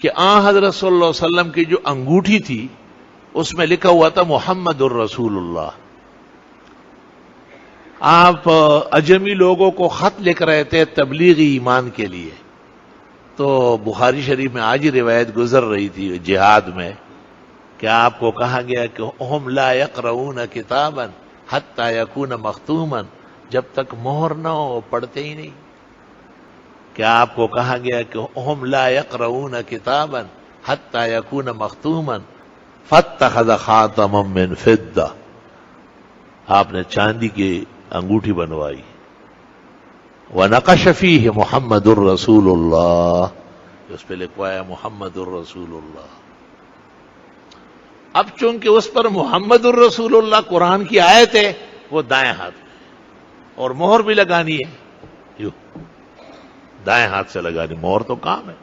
کہ حضرت صلی اللہ علیہ وسلم کی جو انگوٹھی تھی اس میں لکھا ہوا تھا محمد الرسول اللہ. آپ اجمی لوگوں کو خط لکھ رہے تھے تبلیغی ایمان کے لیے. تو بخاری شریف میں آج ہی روایت گزر رہی تھی جہاد میں کہ آپ کو کہا گیا کہ ہم لا یقرؤون کتابا حتی یکون مختوما، جب تک مہر نہ ہو پڑھتے ہی نہیں. کیا آپ کو کہا گیا کہ ہم لا یقرؤون کتابا حتی یکون مختوما فاتخذ خاتما من فضہ، آپ نے چاندی کی انگوٹھی بنوائی. وَنَقَشَ فِيهِ محمد الرسول اللہ، اس پہ لکھوایا محمد الرسول اللہ. اب چونکہ اس پر محمد الرسول اللہ قرآن کی آیت ہے، وہ دائیں ہاتھ میں، اور مہر بھی لگانی ہے، یوں دائیں ہاتھ سے لگانی، مہر تو کام ہے.